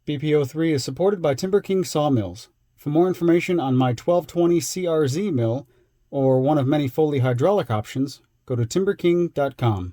BPO3 is supported by Timber King Sawmills. For more information on my 1220 CRZ mill, or one of many Foley hydraulic options, go to timberking.com.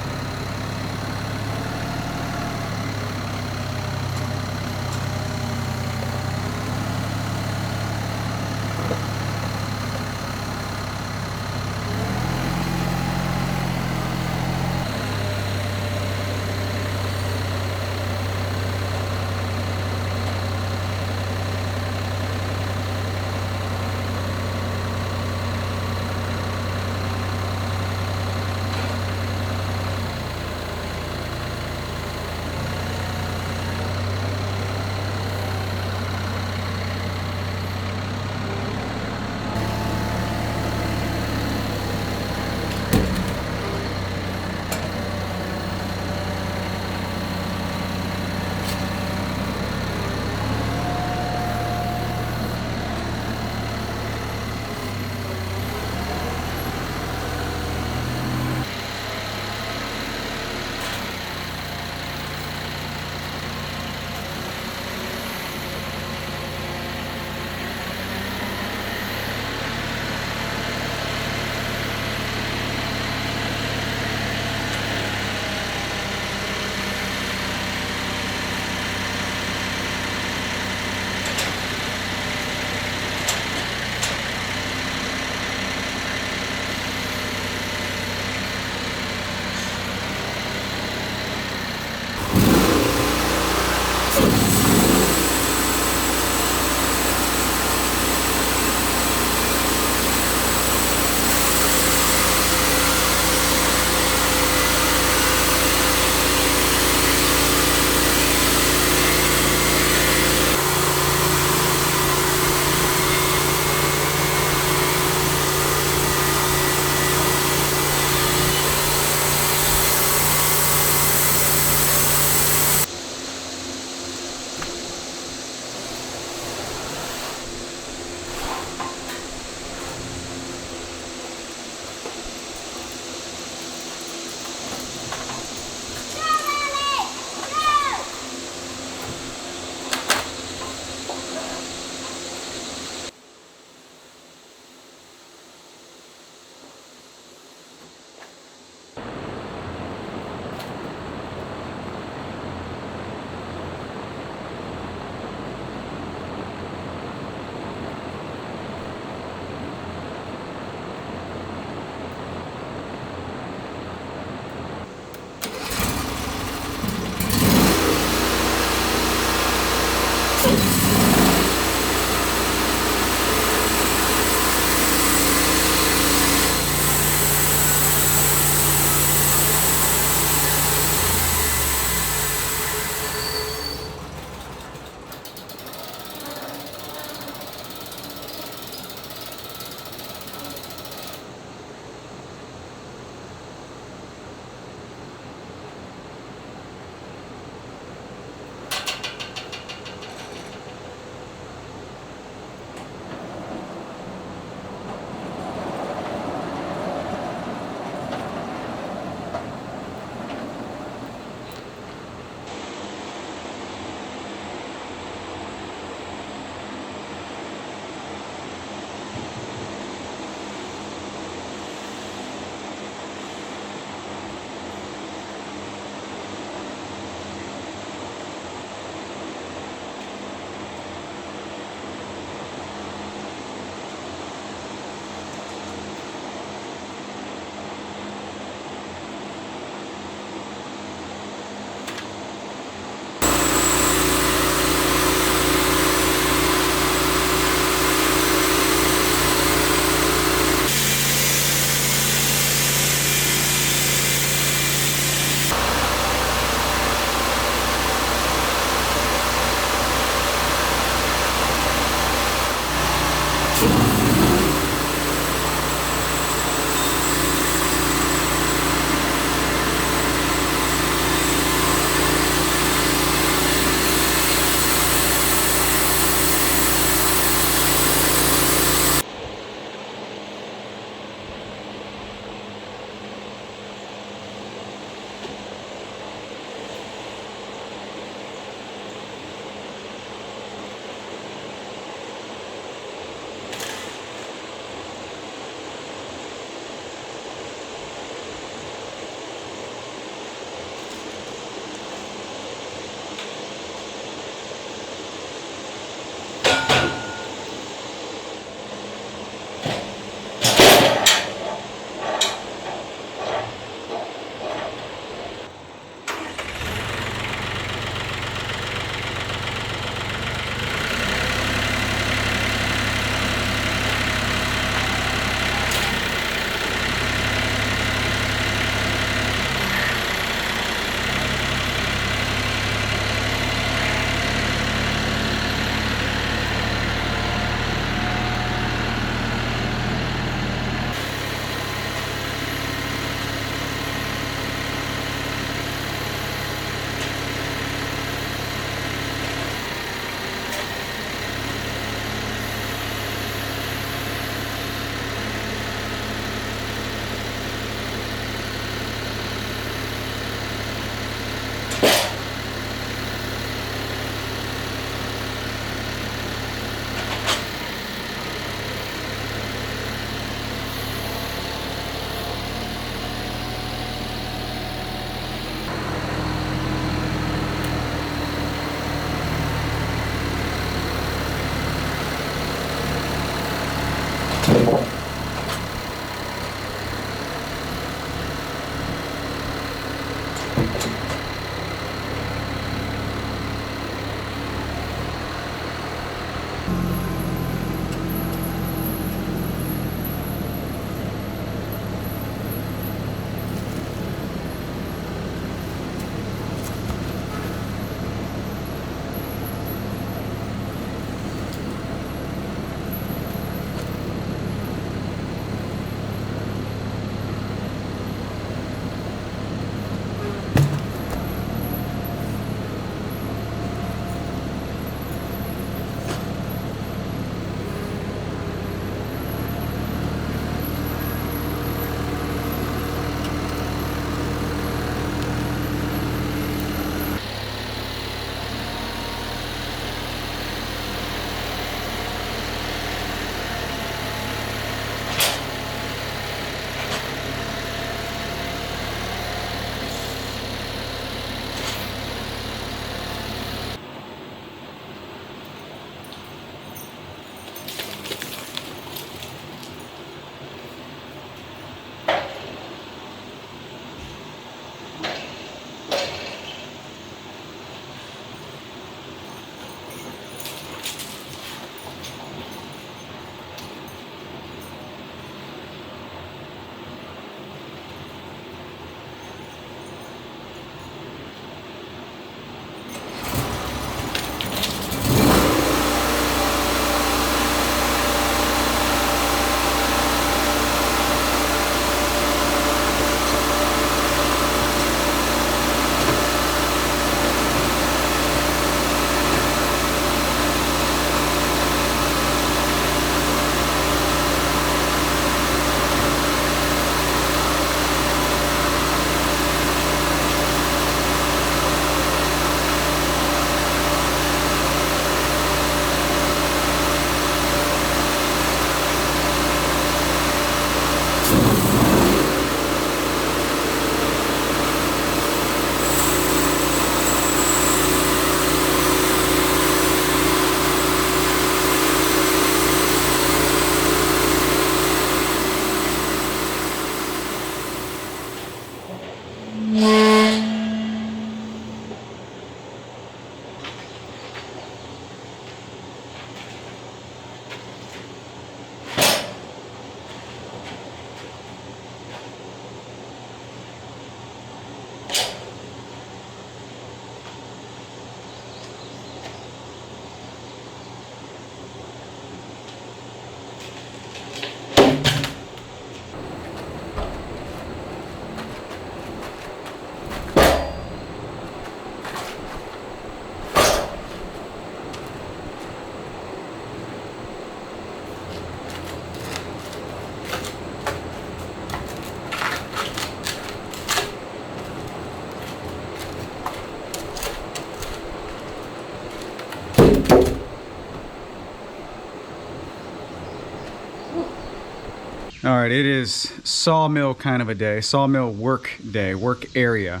All right, it is sawmill kind of a day, sawmill work day, work area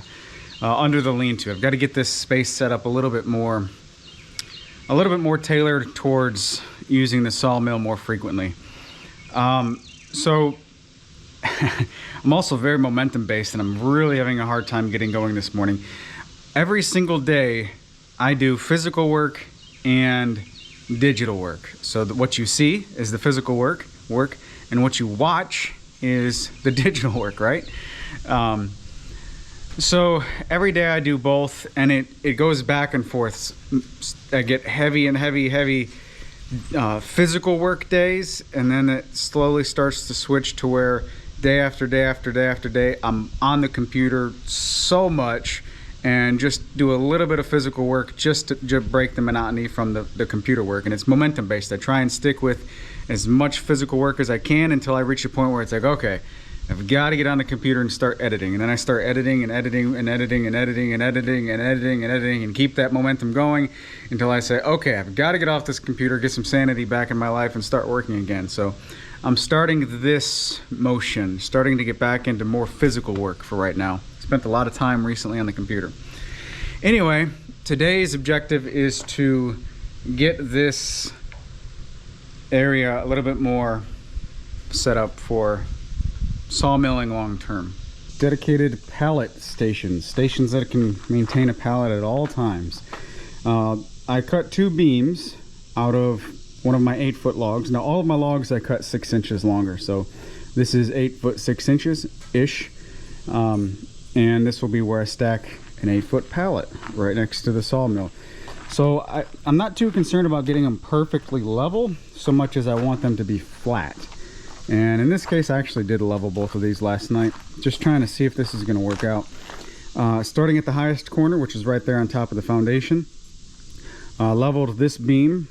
under the lean-to. I've got to get this space set up a little bit more tailored towards using the sawmill more frequently. So I'm also very momentum based, and I'm really having a hard time getting going this morning. Every single day I do physical work and digital work. So what you see is the physical work, and what you watch is the digital work, right? So every day I do both, and it goes back and forth. I get heavy physical work days, and then it slowly starts to switch to where day after day I'm on the computer so much and just do a little bit of physical work just to break the monotony from the computer work. And it's momentum based. I try and stick with as much physical work as I can until I reach a point where it's like, okay, I've got to get on the computer and start editing. And then I start editing and keep that momentum going until I say, okay, I've got to get off this computer, get some sanity back in my life, and start working again. So I'm starting this motion, starting to get back into more physical work for right now. Spent a lot of time recently on the computer. Anyway, today's objective is to get this area a little bit more set up for sawmilling long term. Dedicated pallet stations that can maintain a pallet at all times. I cut 2 beams out of one of my 8-foot logs. Now all of my logs I cut 6 inches longer, so this is 8 foot 6 inches ish, and this will be where I stack an 8-foot pallet right next to the sawmill. So I'm not too concerned about getting them perfectly level so much as I want them to be flat. And in this case I actually did level both of these last night, just trying to see if this is going to work out. Starting at the highest corner, which is right there on top of the foundation, leveled this beam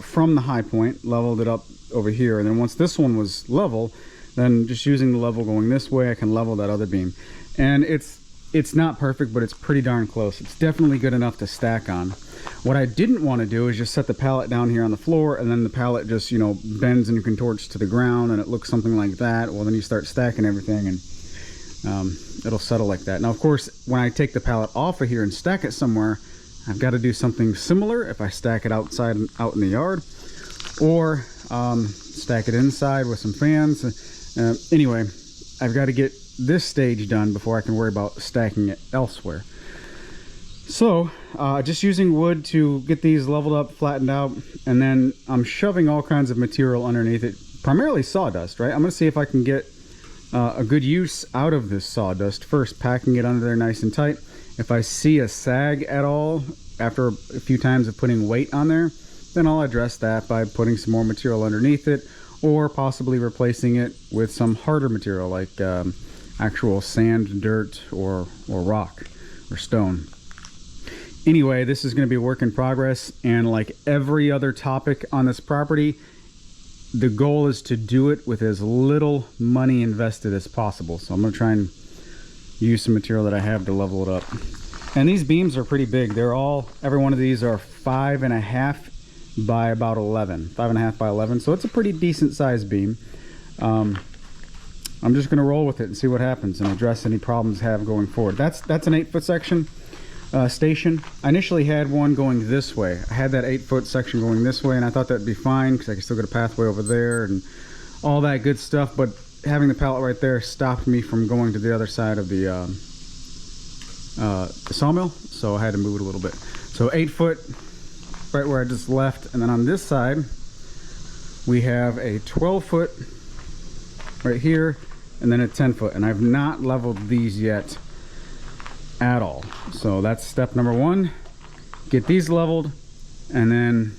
from the high point, leveled it up over here, and then once this one was level, then just using the level going this way I can level that other beam. And it's not perfect, but it's pretty darn close. It's definitely good enough to stack on. What I didn't want to do is just set the pallet down here on the floor and then the pallet just, you know, bends and contorts to the ground and it looks something like that. Well, then you start stacking everything and it'll settle like that. Now, of course, when I take the pallet off of here and stack it somewhere, I've got to do something similar if I stack it outside out in the yard, or stack it inside with some fans. Anyway, I've got to get this stage done before I can worry about stacking it elsewhere. So just using wood to get these leveled up, flattened out, and then I'm shoving all kinds of material underneath it, primarily sawdust, right? I'm gonna see if I can get a good use out of this sawdust. First, packing it under there nice and tight. If I see a sag at all after a few times of putting weight on there, then I'll address that by putting some more material underneath it, or possibly replacing it with some harder material like actual sand, dirt, or rock or stone. Anyway, this is going to be a work in progress, and like every other topic on this property, the goal is to do it with as little money invested as possible. So I'm going to try and use some material that I have to level it up. And these beams are pretty big. Every one of these are 5.5 by about 11, 5.5 by 11. So it's a pretty decent sized beam. I'm just going to roll with it and see what happens and address any problems I have going forward. That's an 8-foot section station. I initially had one going this way. I had that 8-foot section going this way, and I thought that'd be fine because I could still get a pathway over there and all that good stuff. But having the pallet right there stopped me from going to the other side of the sawmill, so I had to move it a little bit. So 8 foot right where I just left, and then on this side we have a 12 foot right here, and then a 10 foot, and I've not leveled these yet at all. So that's step number 1. Get these leveled, and then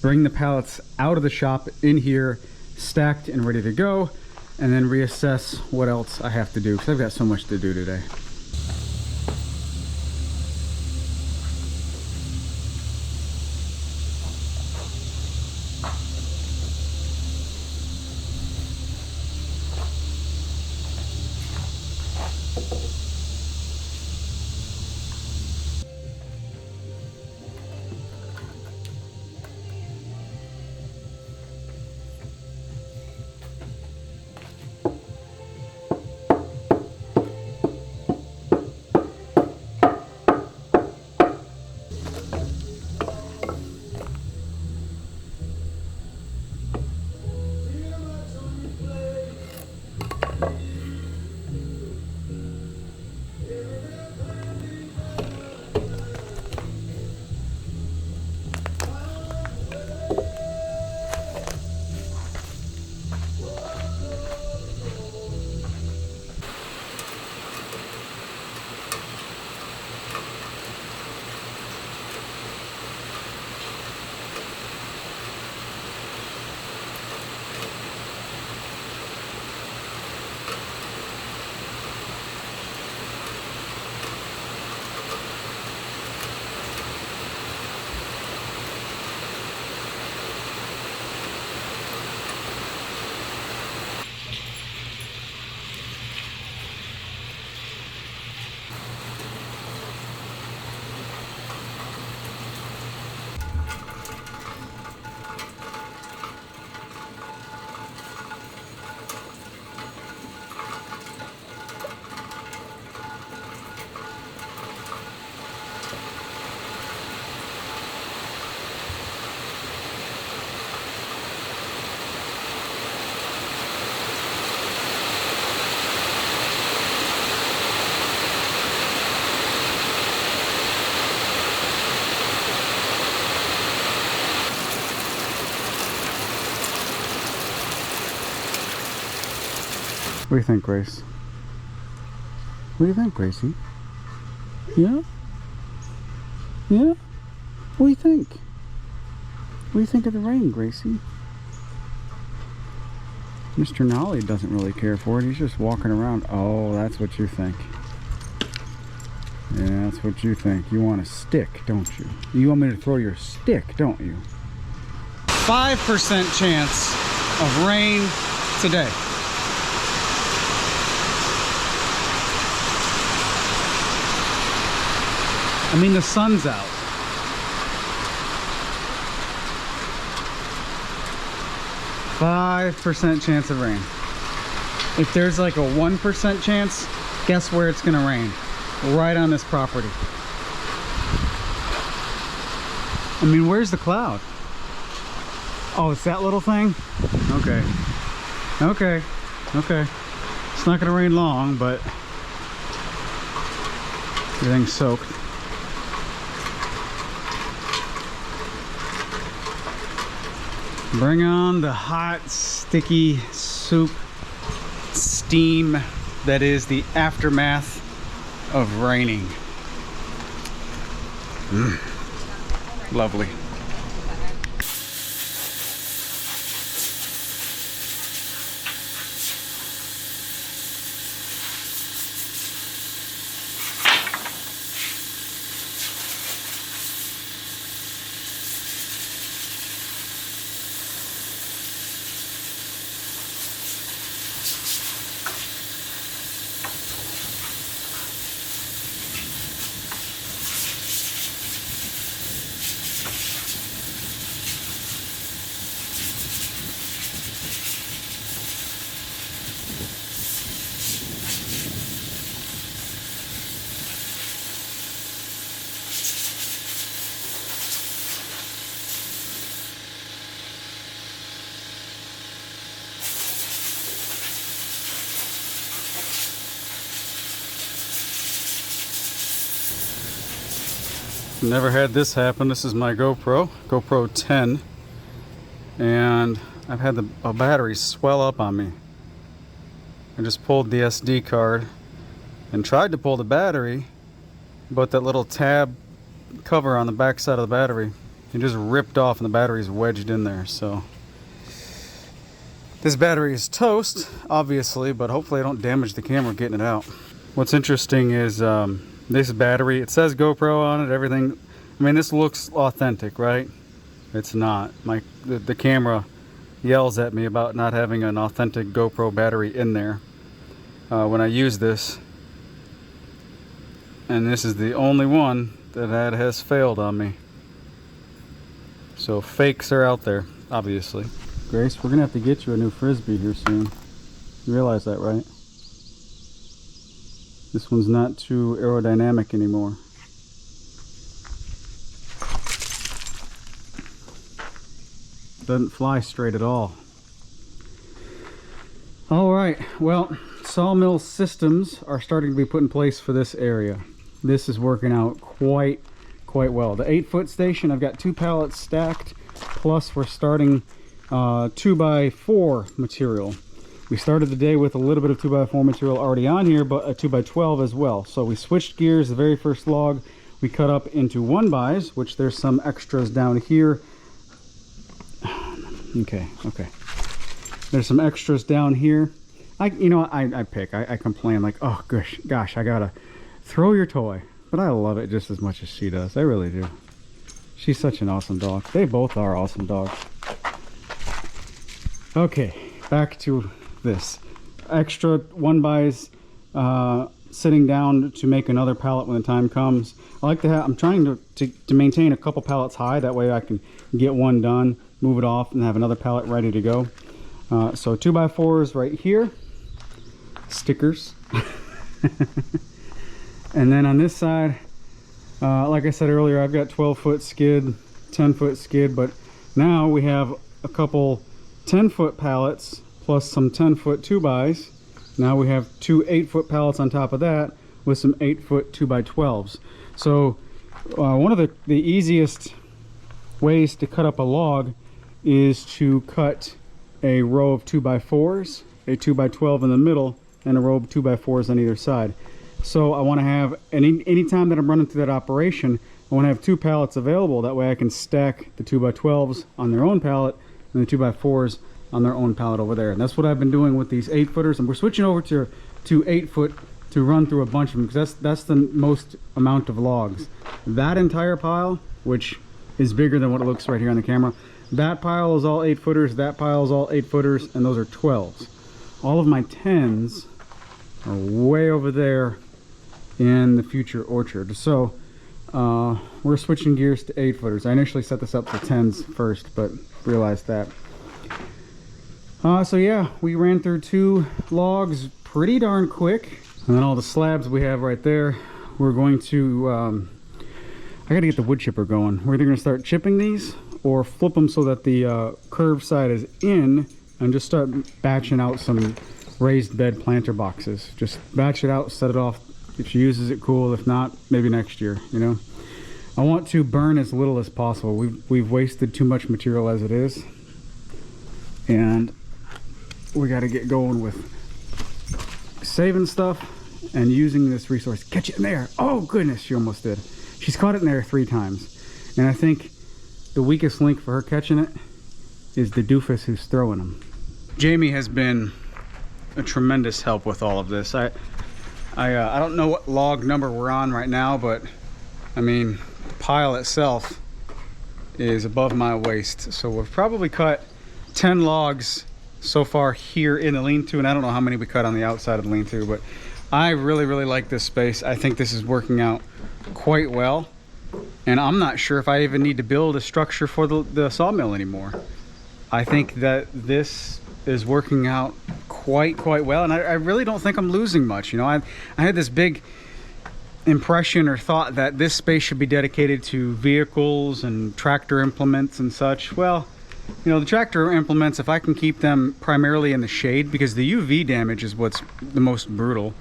bring the pallets out of the shop in here, stacked and ready to go, and then reassess what else I have to do, because I've got so much to do today. What do you think, Grace? What do you think, Gracie? Yeah? Yeah? What do you think? What do you think of the rain, Gracie? Mr. Nolly doesn't really care for it. He's just walking around. Oh, that's what you think. Yeah, that's what you think. You want a stick, don't you? You want me to throw your stick, don't you? 5% chance of rain today. I mean, the sun's out. %5 chance of rain. If there's like a 1% chance, guess where it's gonna rain? Right on this property. I mean, where's the cloud? Oh, it's that little thing? Okay. Okay. Okay. It's not gonna rain long, but everything's soaked. Bring on the hot, sticky soup steam that is the aftermath of raining. Lovely. Never had this happen. This is my GoPro 10, and I've had a battery swell up on me. I just pulled the SD card and tried to pull the battery, but that little tab cover on the back side of the battery, it just ripped off and the battery's wedged in there. So this battery is toast, obviously, but hopefully I don't damage the camera getting it out. What's interesting is this battery, it says GoPro on it, everything. I mean, this looks authentic, right? It's not. The camera yells at me about not having an authentic GoPro battery in there when I use this. And this is the only one that has failed on me. So fakes are out there, obviously. Grace, we're gonna have to get you a new Frisbee here soon. You realize that, right? This one's not too aerodynamic anymore. Doesn't fly straight at all. Alright, well, Sawmill systems are starting to be put in place for this area. This is working out quite well. The 8-foot station, I've got 2 pallets stacked, plus we're starting 2x4 material. We started the day with a little bit of 2x4 material already on here, but a 2x12 as well. So we switched gears. The very first log we cut up into 1x's, which there's some extras down here. Okay. There's some extras down here. I complain like, oh gosh, I gotta throw your toy. But I love it just as much as she does. I really do. She's such an awesome dog. They both are awesome dogs. Okay, back to this extra 1x's sitting down to make another pallet when the time comes. I like to have, I'm trying to maintain a couple pallets high, that way I can get one done, move it off, and have another pallet ready to go. So 2x4s right here, stickers. And then on this side, like I said earlier, I've got 12-foot skid, 10-foot skid, but now we have a couple 10-foot pallets plus some 10-foot 2x's. Now we have 2 8-foot pallets on top of that with some 8-foot 2x12s. So one of the easiest ways to cut up a log is to cut a row of 2x4s a 2x12 in the middle, and a row of 2x4s on either side. So I want to have, any time that I'm running through that operation, I want to have 2 pallets available. That way I can stack the 2x12s on their own pallet and the 2x4s on their own pallet over there. And that's what I've been doing with these 8-footers, and we're switching over to 8-foot to run through a bunch of them, because that's the most amount of logs. That entire pile, which is bigger than what it looks right here on the camera, that pile is all 8-footers, that pile is all 8-footers, and those are 12s. All of my 10s are way over there in the future orchard. So we're switching gears to 8-footers. I initially set this up for 10s first, but realized that. So yeah, we ran through 2 logs pretty darn quick. And then all the slabs we have right there, we're going to, I gotta get the wood chipper going. We're either gonna start chipping these or flip them so that the curved side is in, and just start batching out some raised bed planter boxes. Just batch it out, set it off. If she uses it, cool. If not, maybe next year, you know. I want to burn as little as possible. We've wasted too much material as it is, and we got to get going with saving stuff and using this resource. Catch it in there. Oh goodness, she almost did. She's caught it in there 3 times, and I think the weakest link for her catching it is the doofus who's throwing them. Jamie has been a tremendous help with all of this. I don't know what log number we're on right now, but I mean, the pile itself is above my waist. So we've probably cut 10 logs so far here in the lean-to, and I don't know how many we cut on the outside of the lean-to, but I really like this space. I think this is working out quite well, and I'm not sure if I even need to build a structure for the sawmill anymore. I think that this is working out quite well, and I really don't think I'm losing much. You know, I had this big impression or thought that this space should be dedicated to vehicles and tractor implements and such. Well, you know, the tractor implements, if I can keep them primarily in the shade, because the UV damage is what's the most brutal,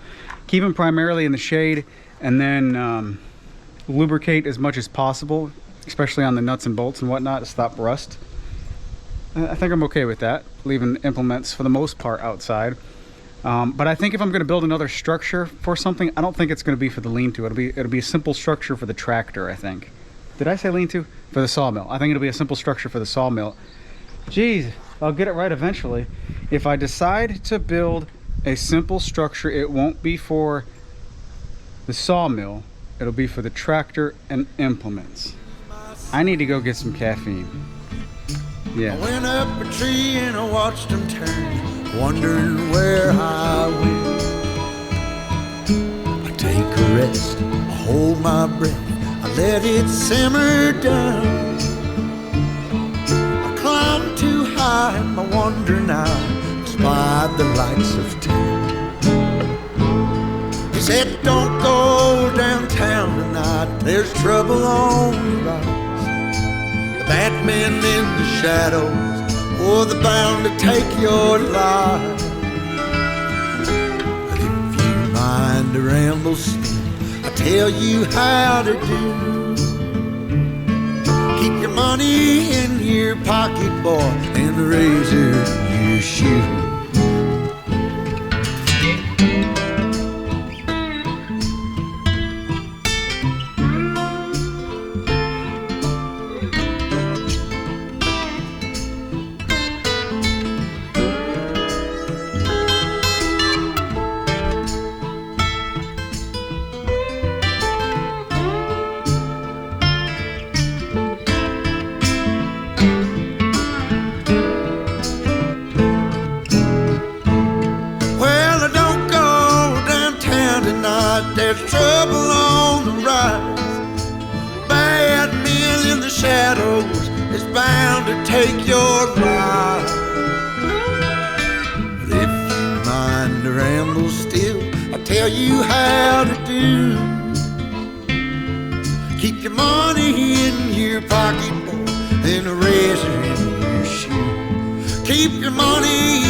keep them primarily in the shade, and then lubricate as much as possible, especially on the nuts and bolts and whatnot, to stop rust. I think I'm okay with that, leaving implements for the most part outside. But I think if I'm going to build another structure for something, I don't think it's going to be for the lean-to. It'll be a simple structure for the tractor, I think. Did I say lean-to? For the sawmill. I think it'll be a simple structure for the sawmill. Geez, I'll get it right eventually. If I decide to build a simple structure, it won't be for the sawmill. It'll be for the tractor and implements. I need to go get some caffeine. Yeah. I went up a tree and I watched them turn, wondering where I went. I take a rest, I hold my breath, I let it simmer down. I climb too high in my wandering eye, spied the lights of town. He said, don't go downtown tonight, there's trouble on the rise. The bad men in the shadows, oh, they're bound to take your life. But if you mind to ramble still, I tell you how to do. Keep your money in your pocket, boy, and the razor in your shoe. There's trouble on the rise. Bad men in the shadows is bound to take your life. But if you mind to ramble still, I'll tell you how to do. Keep your money in your pocket, boy, and a razor in your shoe. Keep your money